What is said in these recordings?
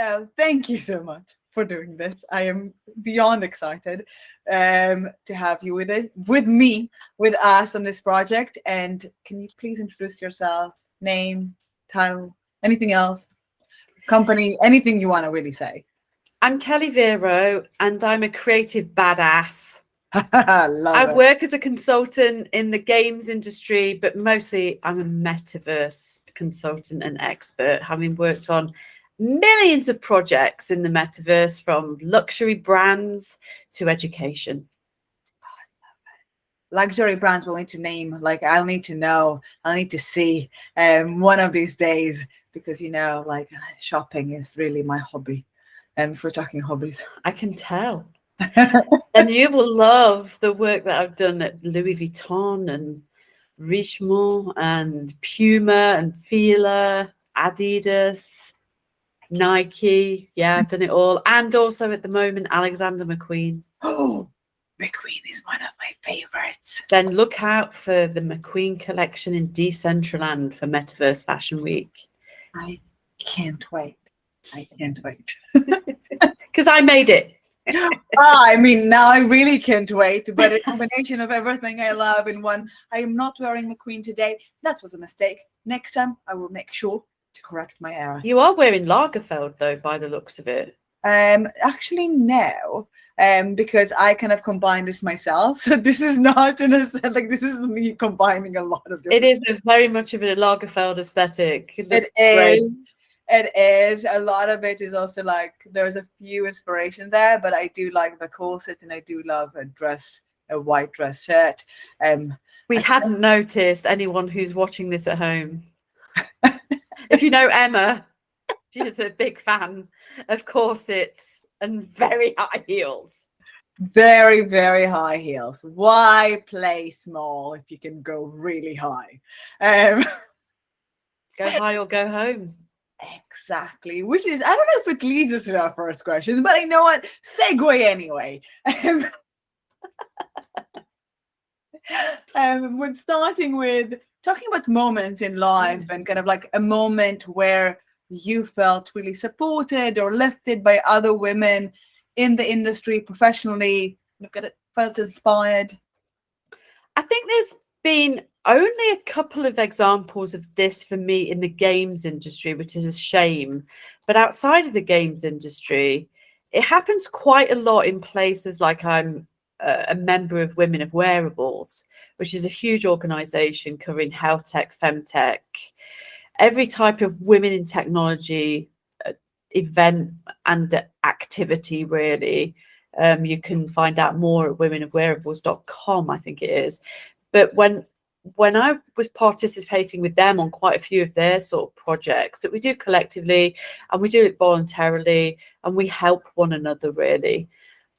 So thank you so much for doing this. I am beyond excited to have you with us on this project. And can you please introduce yourself, name, title, anything else, company, anything you want to really say? I'm Kelly Vero, and I'm a creative badass. I work as a consultant in the games industry, but mostly I'm a metaverse consultant and expert, having worked on millions of projects in the metaverse, from luxury brands to education. Luxury brands will need to name, like I'll need to know, I'll need to see one of these days, because like shopping is really my hobby. And if we're talking hobbies, I can tell. And you will love the work that I've done at Louis Vuitton and Richemont and Puma and Fila, Adidas, Nike. Yeah, I've done it all. And also at the moment, Alexander McQueen. Oh, McQueen is one of my favorites. Then look out for the McQueen collection in Decentraland for Metaverse Fashion Week. I can't wait. I can't wait. Because I made it. I mean, now I really can't wait. But a combination of everything I love in one. I am not wearing McQueen today. That was a mistake. Next time, I will make sure to correct my error. You are wearing Lagerfeld, though, by the looks of it. Actually, no. Because I kind of combined this myself. So this is not like this is me combining a lot of different. It is very much of a Lagerfeld aesthetic. It is. It is. A lot of it is also like there's a few inspiration there, but I do like the corsets and I do love a white dress shirt. We hadn't noticed, anyone who's watching this at home. If you know Emma, she's a big fan of corsets and very high heels. Very, very high heels. Why play small if you can go really high? Go high or go home. Exactly. Which is, I don't know if it leads us to our first question, but I know what. Segue anyway. When starting with talking about moments in life and kind of like a moment where you felt really supported or lifted by other women in the industry professionally, felt inspired. I think there's been only a couple of examples of this for me in the games industry, which is a shame. But outside of the games industry, it happens quite a lot in places like I'm a member of Women of Wearables, which is a huge organization covering health tech, femtech, every type of women in technology event and activity, really. You can find out more at womenofwearables.com, I think it is. But when I was participating with them on quite a few of their sort of projects that we do collectively, and we do it voluntarily, and we help one another, really,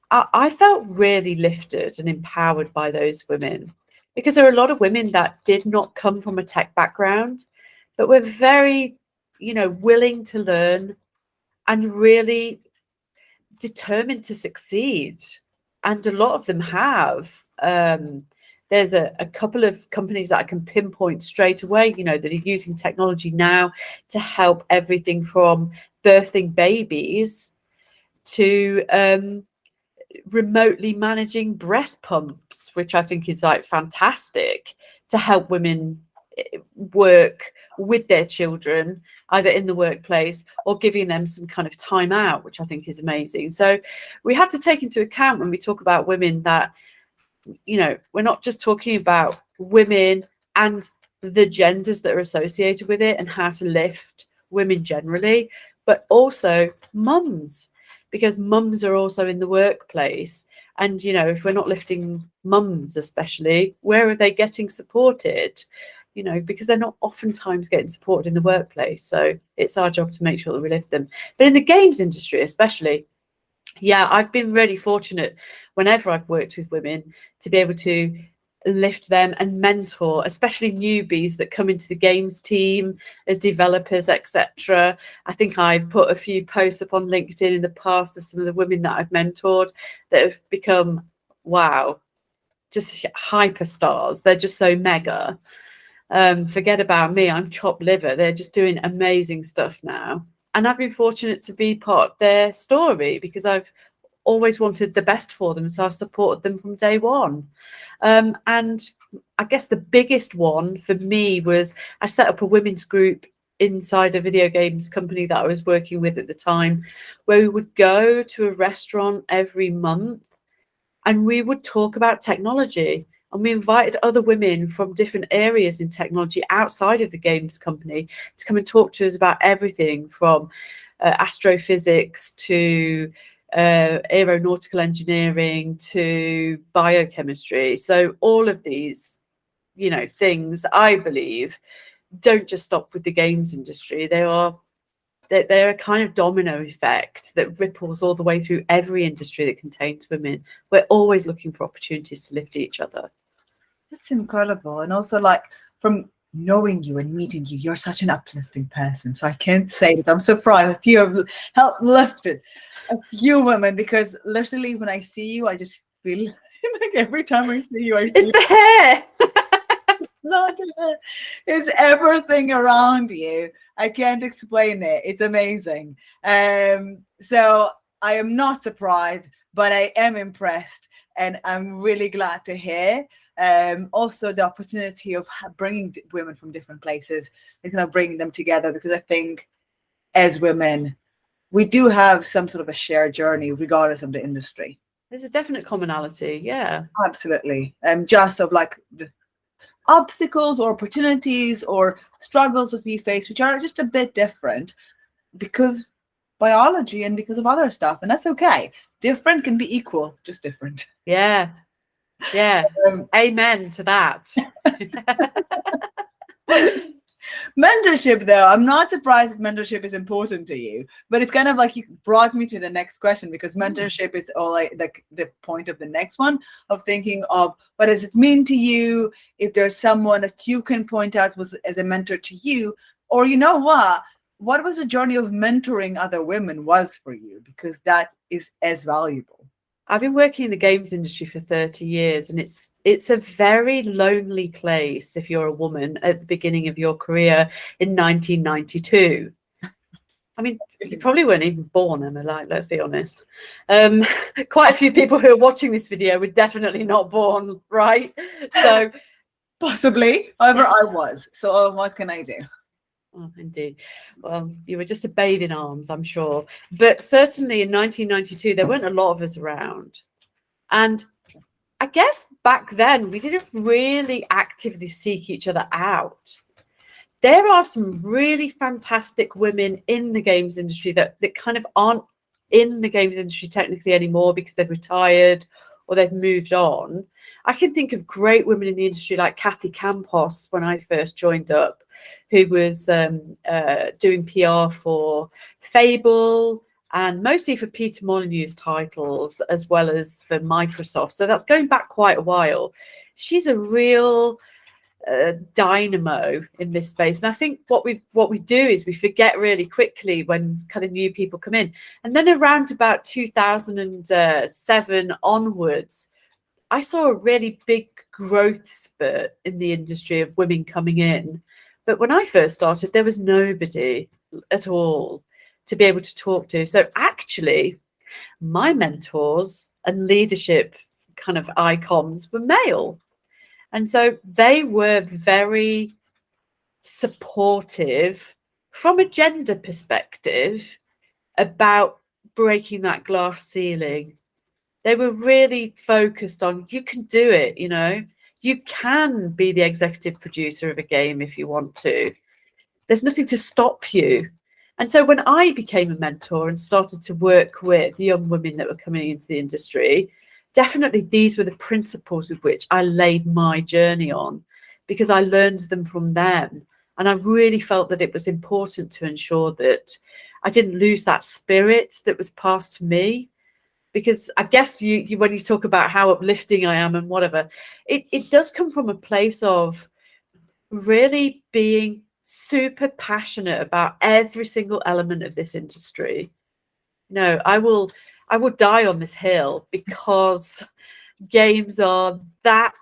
I felt really lifted and empowered by those women, because there are a lot of women that did not come from a tech background, but were very, willing to learn and really determined to succeed. And a lot of them have. There's a couple of companies that I can pinpoint straight away, that are using technology now to help everything from birthing babies to remotely managing breast pumps, which I think is like fantastic, to help women work with their children either in the workplace or giving them some kind of time out, which I think is amazing. So we have to take into account when we talk about women that, we're not just talking about women and the genders that are associated with it and how to lift women generally, but also mums, because mums are also in the workplace. And, if we're not lifting mums, especially, where are they getting supported? Because they're not oftentimes getting supported in the workplace. So it's our job to make sure that we lift them. But in the games industry, especially, I've been really fortunate whenever I've worked with women to be able to lift them and mentor, especially newbies that come into the games team as developers, etc. I think I've put a few posts up on LinkedIn in the past of some of the women that I've mentored that have become, wow, just hyper stars. They're just so mega. Forget about me, I'm chopped liver. They're just doing amazing stuff now. And I've been fortunate to be part of their story because I've always wanted the best for them. So I've supported them from day one. And I guess the biggest one for me was I set up a women's group inside a video games company that I was working with at the time, where we would go to a restaurant every month and we would talk about technology. And we invited other women from different areas in technology outside of the games company to come and talk to us about everything from astrophysics to aeronautical engineering to biochemistry. So all of these, things, I believe, don't just stop with the games industry. They're a kind of domino effect that ripples all the way through every industry that contains women. We're always looking for opportunities to lift each other. That's incredible. And also, like, from knowing you and meeting you, you're such an uplifting person. So I can't say that I'm surprised you have helped lifted a few women, because literally when I see you, I just feel like every time I see you, I It's feel the hair. not it's everything around you. I can't explain it. It's amazing. So I am not surprised, but I am impressed, and I'm really glad to hear. Also the opportunity of bringing women from different places and kind of bringing them together, because I think as women we do have some sort of a shared journey regardless of the industry. There's a definite commonality. Yeah, absolutely. Just of like the obstacles or opportunities or struggles that we face, which are just a bit different because biology and because of other stuff, and that's okay. Different can be equal, just different. Yeah. Amen to that. Mentorship, though, I'm not surprised that mentorship is important to you, but it's kind of like you brought me to the next question, because mentorship is all like the point of the next one, of thinking of what does it mean to you, if there's someone that you can point out was as a mentor to you, or what was the journey of mentoring other women was for you, because that is as valuable. I've been working in the games industry for 30 years, and it's a very lonely place if you're a woman at the beginning of your career in 1992. I mean, you probably weren't even born, Emma, like, let's be honest. Quite a few people who are watching this video were definitely not born, right? So possibly. However, I was. So what can I do? Oh, indeed. Well, you were just a babe in arms, I'm sure. But certainly in 1992, there weren't a lot of us around. And I guess back then, we didn't really actively seek each other out. There are some really fantastic women in the games industry that kind of aren't in the games industry technically anymore because they've retired or they've moved on. I can think of great women in the industry like Kathy Campos when I first joined up, who was doing PR for Fable and mostly for Peter Molyneux's titles as well as for Microsoft. So that's going back quite a while. She's a real dynamo in this space, and I think what we do is we forget really quickly when kind of new people come in, and then around about 2007 onwards, I saw a really big growth spurt in the industry of women coming in. But when I first started, there was nobody at all to be able to talk to. So actually, my mentors and leadership kind of icons were male. And so they were very supportive from a gender perspective about breaking that glass ceiling. They were really focused on, you can do it, you can be the executive producer of a game if you want to. There's nothing to stop you. And so when I became a mentor and started to work with the young women that were coming into the industry, definitely these were the principles with which I laid my journey on, because I learned them from them. And I really felt that it was important to ensure that I didn't lose that spirit that was passed to me. Because I guess you when you talk about how uplifting I am and whatever, it does come from a place of really being super passionate about every single element of this industry. I will die on this hill because games are that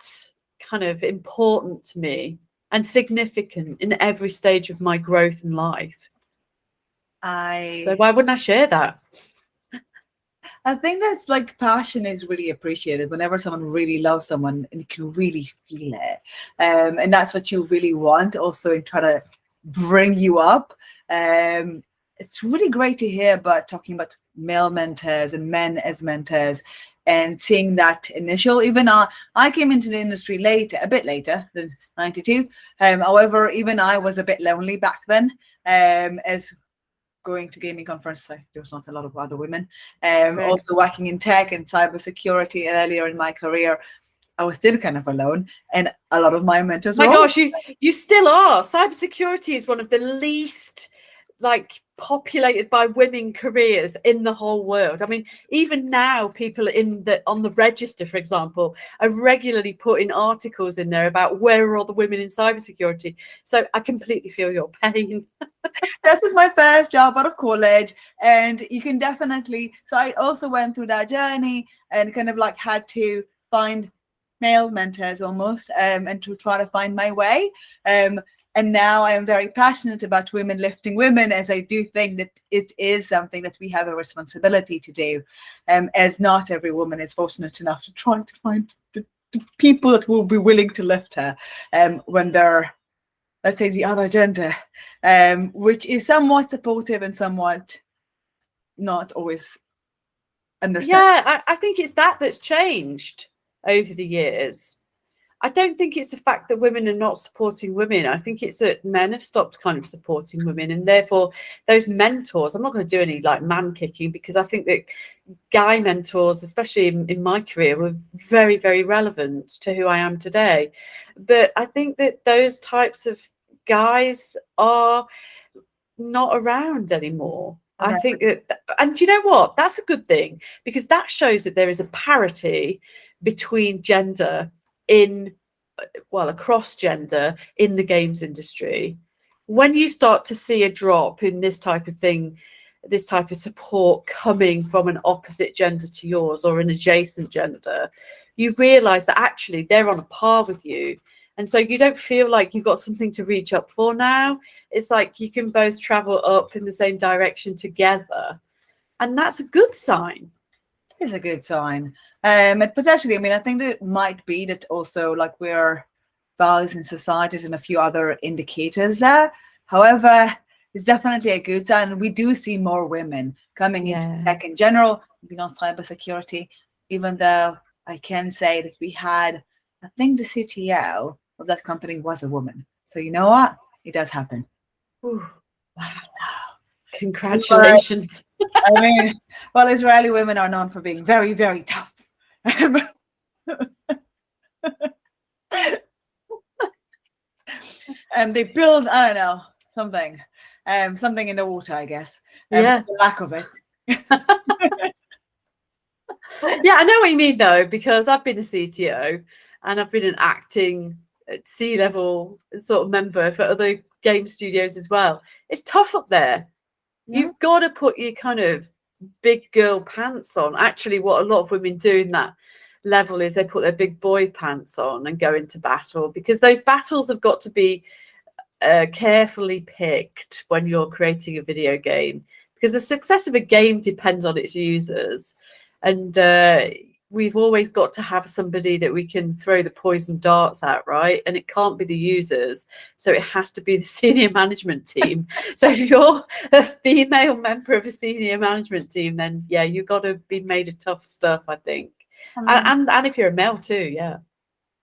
kind of important to me and significant in every stage of my growth in life. So why wouldn't I share that? I think that's like passion is really appreciated whenever someone really loves someone and you can really feel it. And that's what you really want also in trying to bring you up. It's really great to hear about talking about male mentors and men as mentors and seeing that initial, even I came into the industry later, a bit later than 92. However, even I was a bit lonely back then, as going to gaming conference, like, there was not a lot of other women. Also working in tech and cybersecurity earlier in my career, I was still kind of alone, and a lot of my mentors My were gosh, you still are. Cybersecurity is one of the least like populated by women careers in the whole world. I mean, even now, people on the register, for example, are regularly putting articles in there about where are all the women in cybersecurity. So I completely feel your pain. That was my first job out of college, and you can definitely. So I also went through that journey and kind of like had to find male mentors almost, and to try to find my way. And now I am very passionate about women lifting women, as I do think that it is something that we have a responsibility to do, as not every woman is fortunate enough to try to find the people that will be willing to lift her, when they're, let's say, the other gender, which is somewhat supportive and somewhat not always understand. Yeah, I think it's that's changed over the years. I don't think it's the fact that women are not supporting women. I think it's that men have stopped kind of supporting women, and therefore those mentors, I'm not going to do any like man kicking, because I think that guy mentors, especially in my career, were very, very relevant to who I am today. But I think that those types of guys are not around anymore. I think that, and you know what? That's a good thing, because that shows that there is a parity between gender across gender in the games industry. When you start to see a drop in this type of thing, this type of support coming from an opposite gender to yours or an adjacent gender, you realize that actually they're on a par with you. And so you don't feel like you've got something to reach up for now. It's like you can both travel up in the same direction together. And that's a good sign. Is a good sign. And potentially, I mean, I think that it might be that also, like, we're values in societies and a few other indicators there. However, it's definitely a good sign. We do see more women coming into tech in general, maybe not cybersecurity, even though I can say that we had, I think the CTO of that company was a woman. So you know what? It does happen. Ooh, wow. Congratulations. I mean, well, Israeli women are known for being very, very tough. And they build, I don't know, something in the water, I guess. The lack of it. Yeah, I know what you mean, though, because I've been a CTO and I've been an acting C-level sort of member for other game studios as well. It's tough up there. Yeah. You've got to put your kind of big girl pants on. Actually, what a lot of women do in that level is they put their big boy pants on and go into battle, because those battles have got to be carefully picked when you're creating a video game, because the success of a game depends on its users. And we've always got to have somebody that we can throw the poison darts at, right? And it can't be the users. So it has to be the senior management team. So if you're a female member of a senior management team, then yeah, you've got to be made of tough stuff, I think. And if you're a male too, yeah.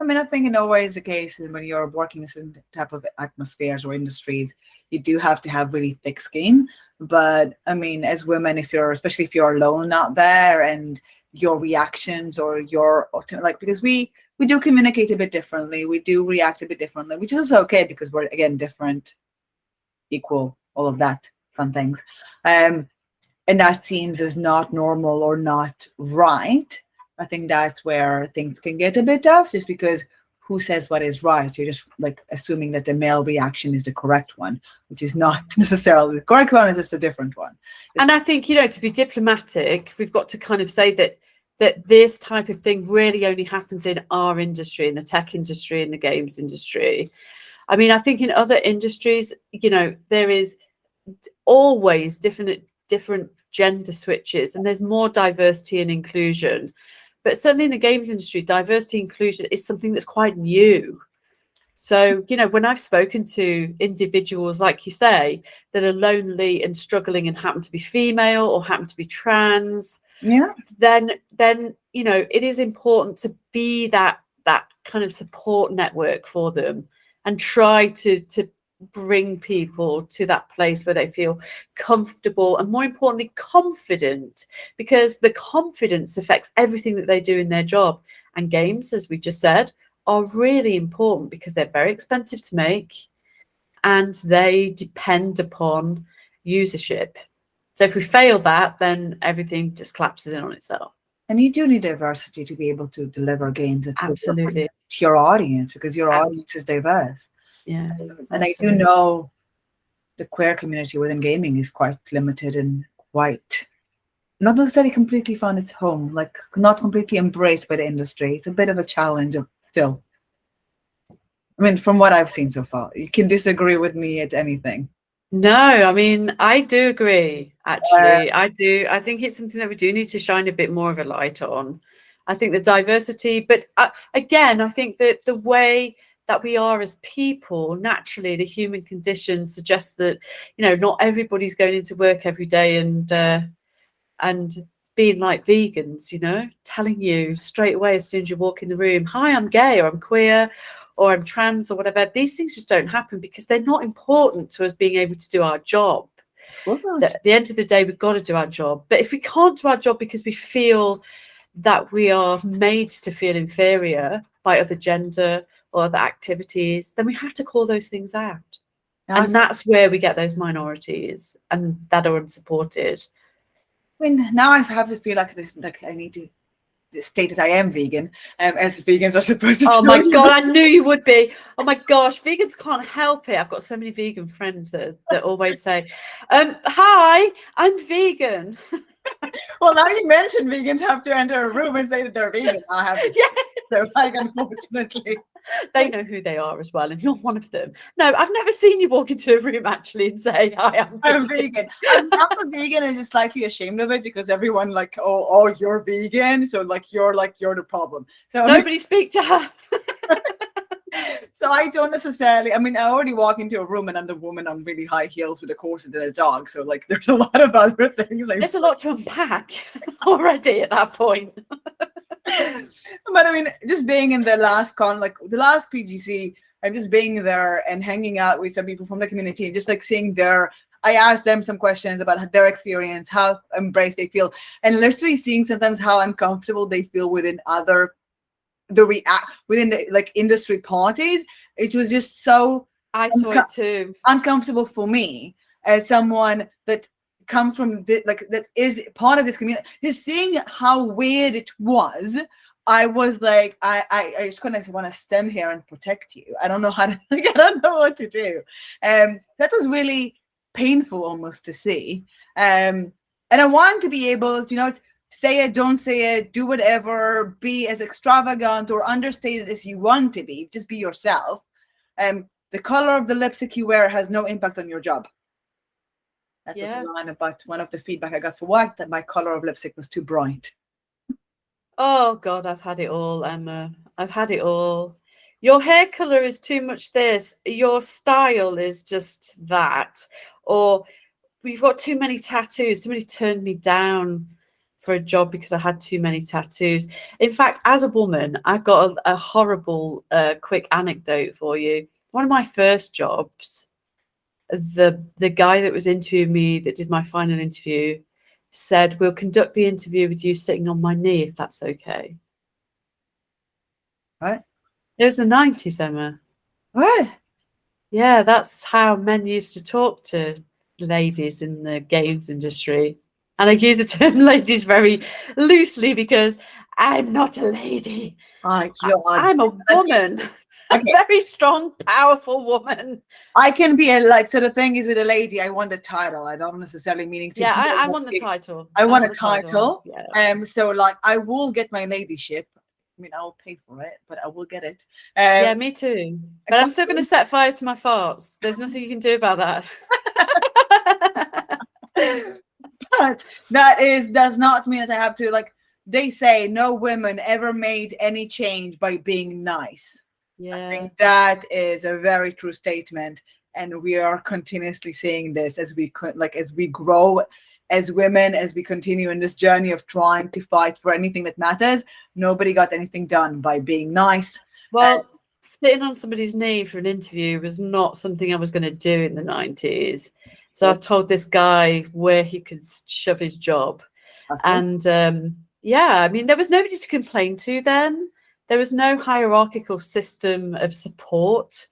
I mean, I think in always the case when you're working in certain type of atmospheres or industries, you do have to have really thick skin. But I mean, as women, especially if you're alone out there, and your reactions or your, like, because we do communicate a bit differently, we do react a bit differently, which is also okay, because we're, again, different, equal, all of that fun things. And that seems as not normal or not right. I think that's where things can get a bit tough, just because who says what is right? You're just like assuming that the male reaction is the correct one, which is not necessarily the correct one, it's just a different one. And I think, to be diplomatic, we've got to kind of say that this type of thing really only happens in our industry, in the tech industry, in the games industry. I mean, I think in other industries, there is always different gender switches, and there's more diversity and inclusion. But certainly in the games industry, diversity and inclusion is something that's quite new. So, you know, when I've spoken to individuals, like you say, that are lonely and struggling and happen to be female or happen to be trans, Yeah. then you know, it is important to be that kind of support network for them, and try to bring people to that place where they feel comfortable and, more importantly, confident, because the confidence affects everything that they do in their job. And games, as we just said, are really important because they're very expensive to make and they depend upon usership. So if we fail that, then everything just collapses in on itself. And you do need diversity to be able to deliver games Absolutely. to your audience, because your audience is diverse. Yeah. And I do know the queer community within gaming is quite limited and quite not necessarily completely found its home, like not completely embraced by the industry. It's a bit of a challenge still. I mean, from what I've seen so far, you can disagree with me at anything. No, I mean, I do agree, actually. I do. I think it's something that we do need to shine a bit more of a light on. I think the diversity, but again, I think that the way that we are as people, naturally, the human condition suggests that, you know, not everybody's going into work every day and being like vegans, you know, telling you straight away as soon as you walk in the room, hi, I'm gay or I'm queer or I'm trans or whatever. These things just don't happen because they're not important to us being able to do our job. At the end of the day, we've got to do our job. But if we can't do our job because we feel that we are made to feel inferior by other gender or other activities, then we have to call those things out. And that's where we get those minorities and that are unsupported. I mean, now I have to feel like this, like I need to state that I am vegan, as vegans are supposed to. Oh my God, I knew you would be. Oh my gosh, vegans can't help it. I've got so many vegan friends that always say, hi, I'm vegan. Well, now you mentioned vegans have to enter a room and say that they're vegan. I have to. Yes. So, like, unfortunately. They know who they are as well, and you're one of them. No, I've never seen you walk into a room actually and say, hi, I'm vegan. I'm not a vegan and just slightly ashamed of it because everyone like, oh, you're vegan. So like you're the problem. So nobody speak to her. So I don't necessarily, I mean, I already walk into a room and I'm the woman on really high heels with a corset and a dog. So like there's a lot of other things. There's a lot to unpack already at that point. But I mean, just being in the last the last PGC, I'm just being there and hanging out with some people from the community and just like seeing I asked them some questions about their experience, how embraced they feel, and literally seeing sometimes how uncomfortable they feel within within the like industry parties. It was just so I saw it too. Uncomfortable for me as someone that comes from that is part of this community. Just seeing how weird it was, I was like, I just kind of want to stand here and protect you. I don't know how to, like, I don't know what to do. That was really painful almost to see. And I want to be able to, you know, say it, don't say it, do whatever, be as extravagant or understated as you want to be. Just be yourself. The color of the lipstick you wear has no impact on your job. That was a line about one of the feedback I got for work, that my color of lipstick was too bright. Oh God, I've had it all, Emma. I've had it all. Your hair color is too much this. Your style is just that. Or we've got too many tattoos. Somebody turned me down for a job because I had too many tattoos. In fact, as a woman, I've got a horrible quick anecdote for you. One of my first jobs, the guy that was interviewing me, that did my final interview, said, we'll conduct the interview with you sitting on my knee, if that's okay. What? It was the 90s, Emma. What? Yeah, that's how men used to talk to ladies in the games industry. And I use the term ladies very loosely because I'm not a lady. I'm a woman. Okay. A very strong, powerful woman. I can be so the thing is with a lady, I want a title. I don't necessarily meaning to. Yeah, I want the title. I want a title. Yeah. So like I will get my ladyship. I mean, I will pay for it, but I will get it. Yeah, me too. But I'm still going to set fire to my farts. There's nothing you can do about that. But does not mean that I have to, like, they say no women ever made any change by being nice. I think that is a very true statement, and we are continuously seeing this as we as we grow as women, as we continue in this journey of trying to fight for anything that matters. Nobody got anything done by being nice. Well, sitting on somebody's knee for an interview was not something I was going to do in the 90s. So I told this guy where he could shove his job. And yeah, I mean, there was nobody to complain to then. There was no hierarchical system of support.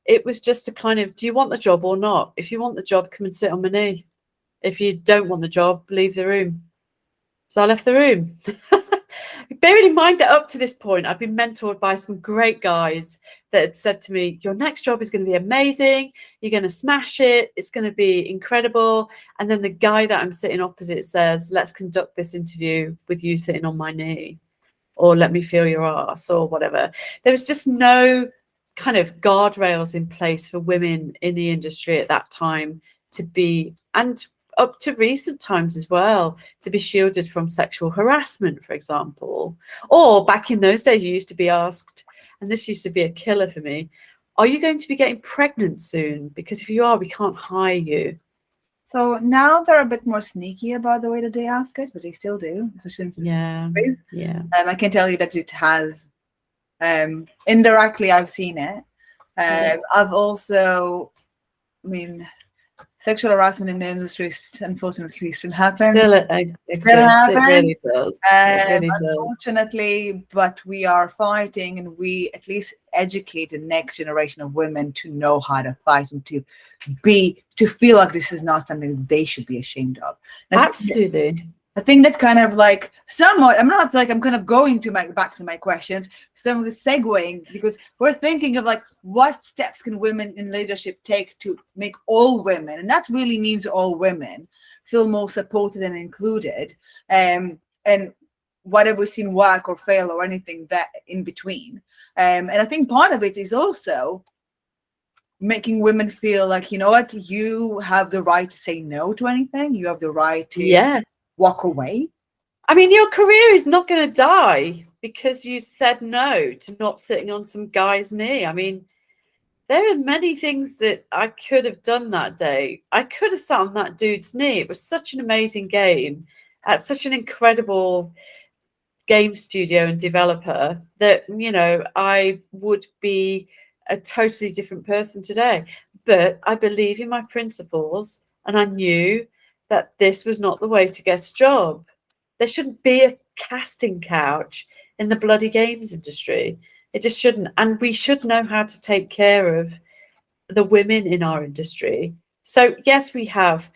It was just a kind of, do you want the job or not? If you want the job, come and sit on my knee. If you don't want the job, leave the room. So I left the room. Bearing in mind that up to this point, I've been mentored by some great guys that had said to me, your next job is going to be amazing. You're going to smash it. It's going to be incredible. And then the guy that I'm sitting opposite says, let's conduct this interview with you sitting on my knee, or let me feel your ass, or whatever. There was just no kind of guardrails in place for women in the industry at that time to be, and up to recent times as well, to be shielded from sexual harassment, for example. Or back in those days, you used to be asked, and this used to be a killer for me, are you going to be getting pregnant soon? Because if you are, we can't hire you. So now they're a bit more sneaky about the way that they ask it, but they still do. Yeah. I can tell you that it has, indirectly, I've seen it. I've also, I mean, sexual harassment in the industry unfortunately still happens. Still exists. It really does. It really does. Unfortunately, but we are fighting, and we at least educate the next generation of women to know how to fight and to feel like this is not something they should be ashamed of. Absolutely. I think that's kind of like somewhat, I'm not like, I'm kind of going to back to my questions, some of the segueing, because we're thinking of like, what steps can women in leadership take to make all women, and that really means all women, feel more supported and included, and what have we seen work or fail or anything that in between. And I think part of it is also making women feel like, you know what, you have the right to say no to anything. You have the right to walk away. I mean, your career is not going to die because you said no to not sitting on some guy's knee. I mean, there are many things that I could have done that day. I could have sat on that dude's knee. It was such an amazing game at such an incredible game studio and developer that, you know, I would be a totally different person today. But I believe in my principles, and I knew that this was not the way to get a job. There shouldn't be a casting couch in the bloody games industry. It just shouldn't. And we should know how to take care of the women in our industry. So yes, we have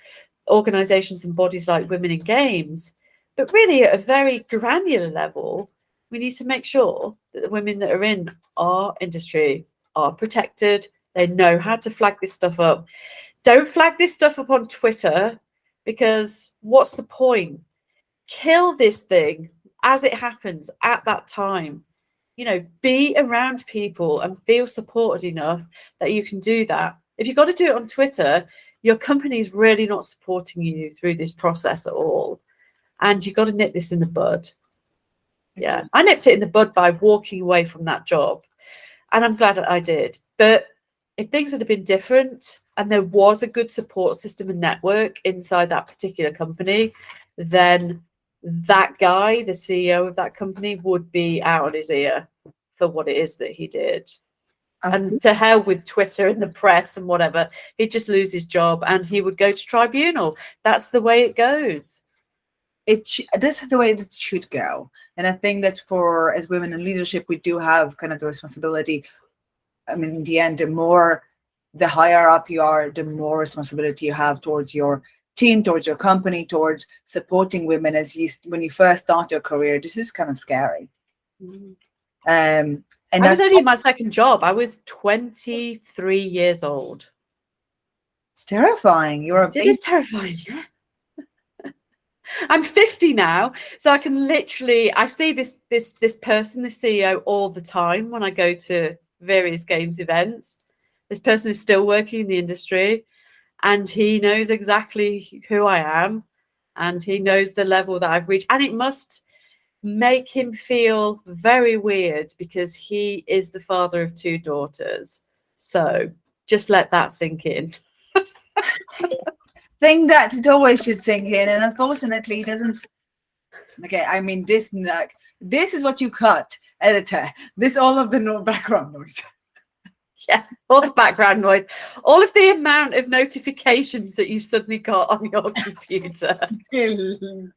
organizations and bodies like Women in Games, but really at a very granular level, we need to make sure that the women that are in our industry are protected. They know how to flag this stuff up. Don't flag this stuff up on Twitter, because what's the point? Kill this thing as it happens at that time. You know, be around people and feel supported enough that you can do that. If you've got to do it on Twitter, your company's really not supporting you through this process at all. And you've got to nip this in the bud. Yeah, I nipped it in the bud by walking away from that job. And I'm glad that I did. But if things had been different and there was a good support system and network inside that particular company, then that guy, the CEO of that company, would be out on his ear for what it is that he did. And to hell with Twitter and the press and whatever, he'd just lose his job and he would go to tribunal. That's the way it goes. This is the way it should go. And I think that as women in leadership, we do have kind of the responsibility. I mean, in the end, the higher up you are, the more responsibility you have towards your team, towards your company, towards supporting women when you first start your career. This is kind of scary. And I was only in my second job. I was 23 years old. It's terrifying. It is terrifying, yeah. I'm 50 now, so I can literally, I see this person, the CEO, all the time when I go to various games events. This person is still working in the industry, and he knows exactly who I am, and he knows the level that I've reached, and it must make him feel very weird because he is the father of 2 daughters. So just let that sink in. Thing that it always should sink in, and unfortunately it doesn't. Okay, I mean this this is what you cut, editor. This all of the background noise. Yeah, all the background noise, all of the amount of notifications that you've suddenly got on your computer.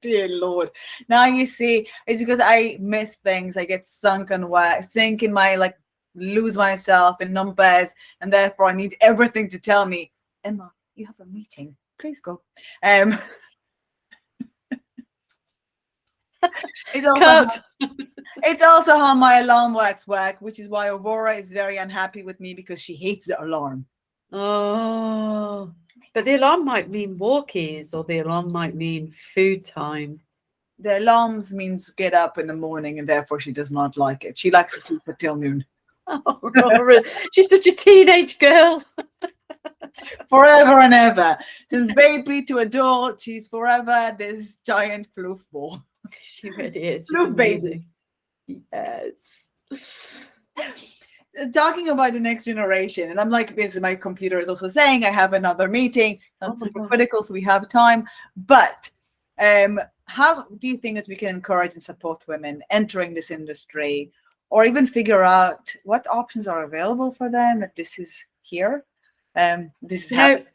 Dear Lord. Now you see, it's because I miss things. I get sink in my, like, lose myself in numbers, and therefore I need everything to tell me, Emma, you have a meeting. Please go. It's also how my alarm work, which is why Aurora is very unhappy with me because she hates the alarm. Oh, but the alarm might mean walkies, or the alarm might mean food time. The alarms means get up in the morning, and therefore she does not like it. She likes to sleep until noon. Oh, Aurora, she's such a teenage girl. Forever and ever. Since baby to adult, she's forever this giant floof ball. She really is. She's Floof amazing. baby. Yes. Talking about the next generation, and I'm like, this my computer is also saying I have another meeting. It's not super critical, so we have time. But how do you think that we can encourage and support women entering this industry, or even figure out what options are available for them? That this is here. This is happening.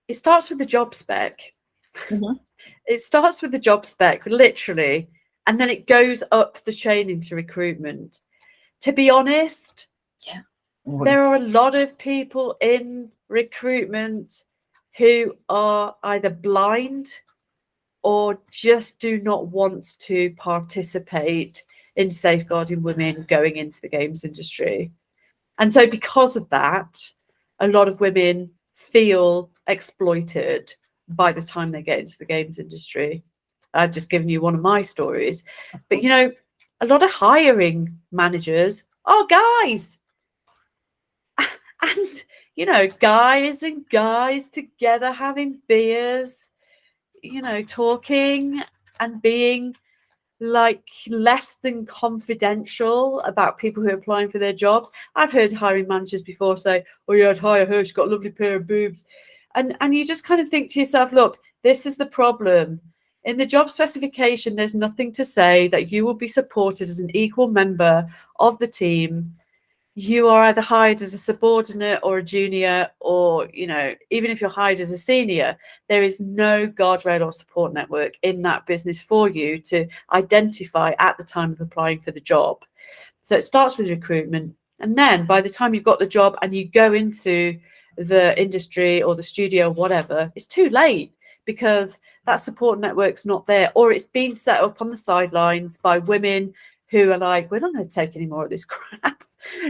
It starts with the job spec. Mm-hmm. It starts with the job spec, literally, and then it goes up the chain into recruitment. To be honest, yeah, there are a lot of people in recruitment who are either blind or just do not want to participate in safeguarding women going into the games industry. And so because of that, a lot of women feel exploited by the time they get into the games industry. I've just given you one of my stories. But, you know, a lot of hiring managers are guys. And, you know, guys and guys together having beers, you know, talking and being like less than confidential about people who are applying for their jobs. I've heard hiring managers before say, oh yeah, I'd hire her, she's got a lovely pair of boobs. And you just kind of think to yourself, look, this is the problem. In the job specification, there's nothing to say that you will be supported as an equal member of the team. You are either hired as a subordinate or a junior, or, you know, even if you're hired as a senior, there is no guardrail or support network in that business for you to identify at the time of applying for the job. So it starts with recruitment. And then by the time you've got the job and you go into the industry or the studio or whatever, it's too late because that support network's not there, or it's been set up on the sidelines by women who are like, we're not going to take any more of this crap.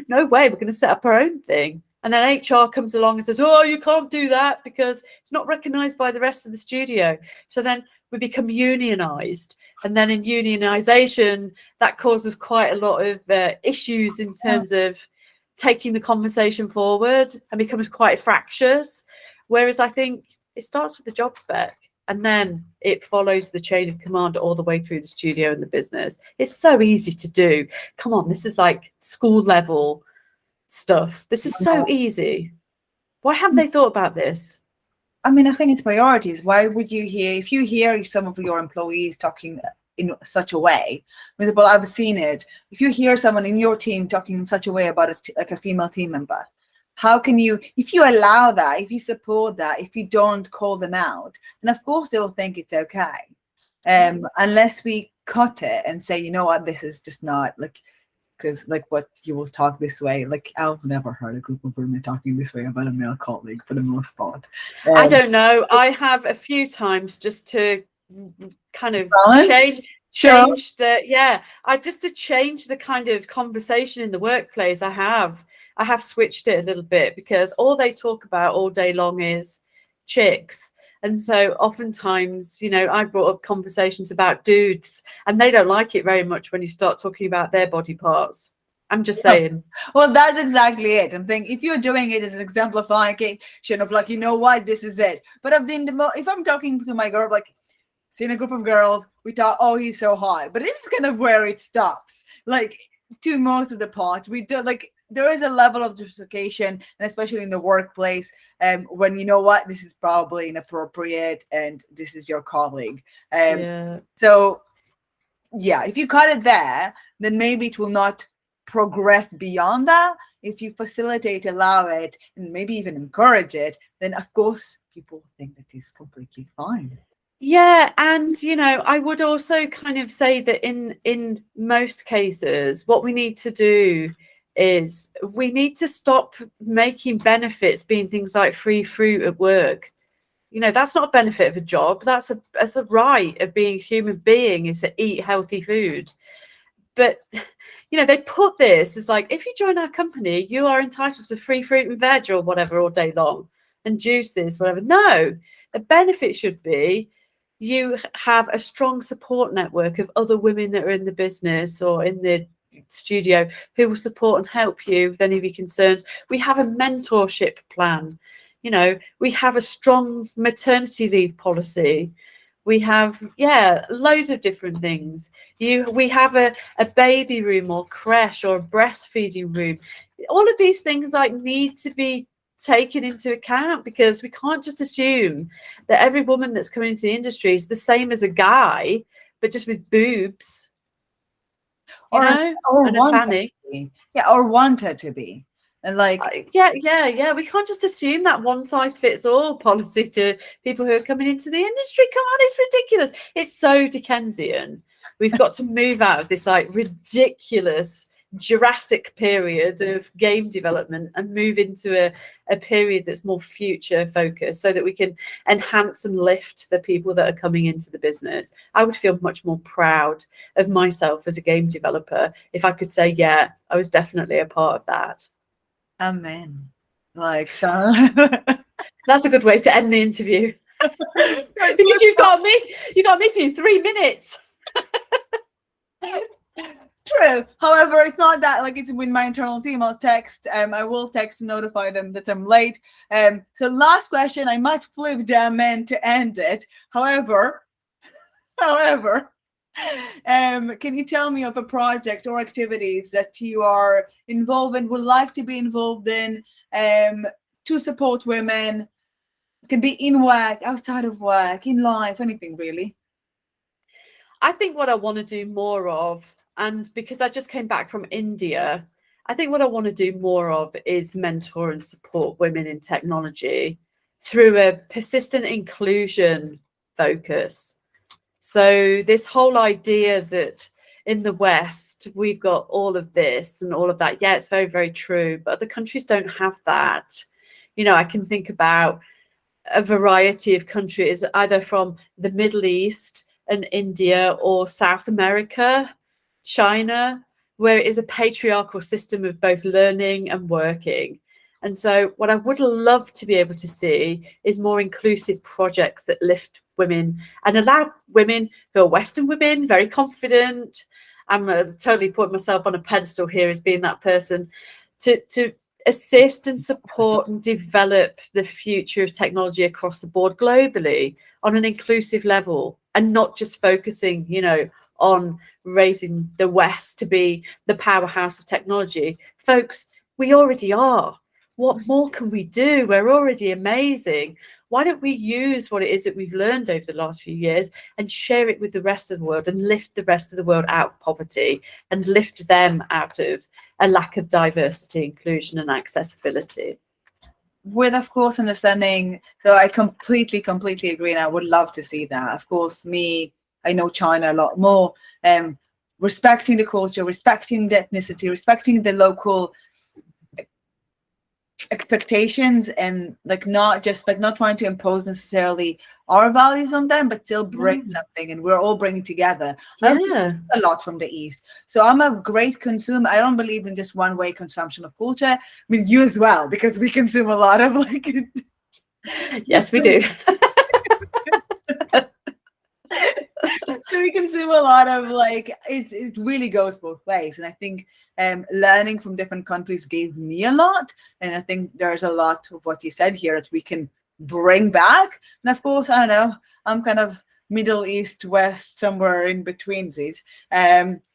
No way, we're going to set up our own thing. And then HR comes along and says, oh, you can't do that because it's not recognized by the rest of the studio. So then we become unionized. And then in unionization, that causes quite a lot of issues in terms of taking the conversation forward, and becomes quite fractious. Whereas I think it starts with the job spec, and then it follows the chain of command all the way through the studio and the business. It's so easy to do. Come on, this is like school level stuff. This is so easy. Why haven't they thought about this? I mean, I think it's priorities. Why would you hear, if you hear some of your employees talking in such a way, well, I've seen it. If you hear someone in your team talking in such a way about like a female team member, how can you, if you allow that, if you support that, if you don't call them out, then of course they will think it's okay. Unless we cut it and say, you know what, this is just not like, because like what you will talk this way, like I've never heard a group of women talking this way about a male colleague for the most part. I don't know. I have a few times just to kind of change the just to change the kind of conversation in the workplace. I have switched it a little bit, because all they talk about all day long is chicks. And so oftentimes, you know, I brought up conversations about dudes, and they don't like it very much when you start talking about their body parts. I'm just saying. Well, that's exactly it. I'm thinking if you're doing it as an exemplification of like, you know what, this is it. But if I'm talking to my girl, like, seeing a group of girls, we thought, oh, he's so hot. But this is kind of where it stops. Like, to most of the part, we do like there is a level of justification, and especially in the workplace, when you know what, this is probably inappropriate, and this is your colleague. So, yeah, if you cut it there, then maybe it will not progress beyond that. If you facilitate, allow it, and maybe even encourage it, then of course people think that is completely fine. Yeah, and you know, I would also kind of say that in most cases, what we need to do is we need to stop making benefits being things like free fruit at work. You know, that's not a benefit of a job. That's a right of being a human being, is to eat healthy food. But you know, they put this as like, if you join our company, you are entitled to free fruit and veg or whatever all day long, and juices, whatever. No, the benefit should be you have a strong support network of other women that are in the business or in the studio who will support and help you with any of your concerns. We have a mentorship plan. You know, we have a strong maternity leave policy. We have, loads of different things. We have a baby room or creche or a breastfeeding room. All of these things like need to be taken into account, because we can't just assume that every woman that's coming into the industry is the same as a guy, but just with boobs, or and a fanny. Or wanted to be. And like, we can't just assume that one size fits all policy to people who are coming into the industry. Come on, it's ridiculous. It's so Dickensian. We've got to move out of this like ridiculous Jurassic period of game development and move into a period that's more future focused, so that we can enhance and lift the people that are coming into the business. I would feel much more proud of myself as a game developer if I could say, yeah, I was definitely a part of that. Amen. Like, so that's a good way to end the interview. Because you've got a meeting in 3 minutes. True. However, it's not that like it's with my internal team. I'll text. I will text and notify them that I'm late. So last question. I might flip the amen to end it. However, can you tell me of a project or activities that you are involved in, would like to be involved in, to support women? It can be in work, outside of work, in life, anything really. I think what I want to do more of, and because I just came back from India, I think what I want to do more of is mentor and support women in technology through a persistent inclusion focus. So this whole idea that in the West, we've got all of this and all of that. Yeah, it's very, very true. But other countries don't have that. You know, I can think about a variety of countries, either from the Middle East and India or South America, China, where it is a patriarchal system of both learning and working. And so what I would love to be able to see is more inclusive projects that lift women and allow women who are Western women, very confident. I'm totally putting myself on a pedestal here as being that person, to assist and support and develop the future of technology across the board globally on an inclusive level, and not just focusing, you know, on raising the West to be the powerhouse of technology. Folks, we already are. What more can we do? We're already amazing. Why don't we use what it is that we've learned over the last few years and share it with the rest of the world, and lift the rest of the world out of poverty and lift them out of a lack of diversity, inclusion and accessibility? With, of course, understanding. So I completely agree, and I would love to see that. Of course, I know China a lot more. Respecting the culture, respecting the ethnicity, respecting the local expectations, and like not trying to impose necessarily our values on them, but still bring something, and we're all bringing together. Yeah, a lot from the East. So I'm a great consumer. I don't believe in just one way consumption of culture. I mean, you as well, because we consume a lot of like. Yes, we do. So we consume a lot of like it really goes both ways. And I think learning from different countries gave me a lot. And I think there's a lot of what you said here that we can bring back. And of course, I don't know, I'm kind of Middle East, West, somewhere in between these.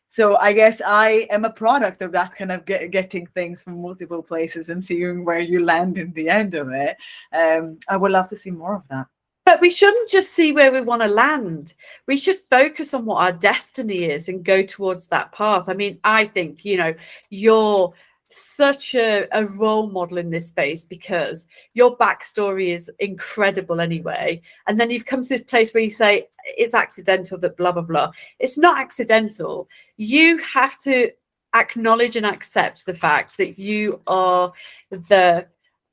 So I guess I am a product of that kind of getting things from multiple places and seeing where you land in the end of it. I would love to see more of that. But we shouldn't just see where we want to land. We should focus on what our destiny is and go towards that path. I mean, I think, you know, you're such a role model in this space because your backstory is incredible anyway. And then you've come to this place where you say, it's accidental that blah, blah, blah. It's not accidental. You have to acknowledge and accept the fact that you are the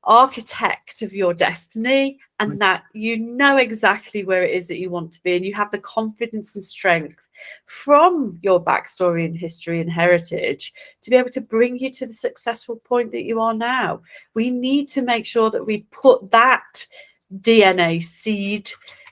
architect of your destiny and that you know exactly where it is that you want to be, and you have the confidence and strength from your backstory and history and heritage to be able to bring you to the successful point that you are now. We need to make sure that we put that DNA seed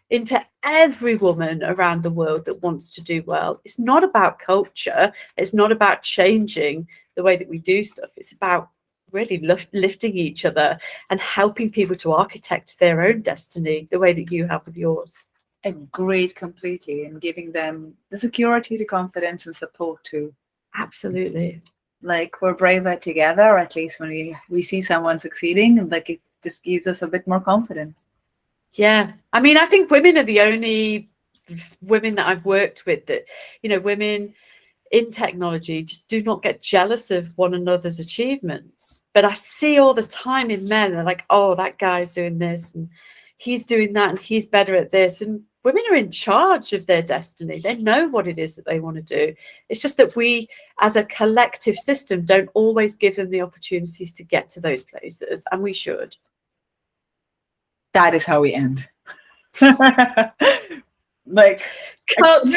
into every woman around the world that wants to do well. It's not about culture. It's not about changing the way that we do stuff. It's about really lifting each other and helping people to architect their own destiny the way that you have with yours. Agreed completely, and giving them the security, the confidence and support too. Absolutely. Like we're braver together, at least when we see someone succeeding, and like it just gives us a bit more confidence. Yeah. I mean, I think women are the only women that I've worked with that, you know, women in technology just do not get jealous of one another's achievements. But I see all the time in men, they're like, oh, that guy's doing this and he's doing that and he's better at this. And women are in charge of their destiny. They know what it is that they want to do. It's just that we, as a collective system, don't always give them the opportunities to get to those places, and we should. That is how we end. Like, cut.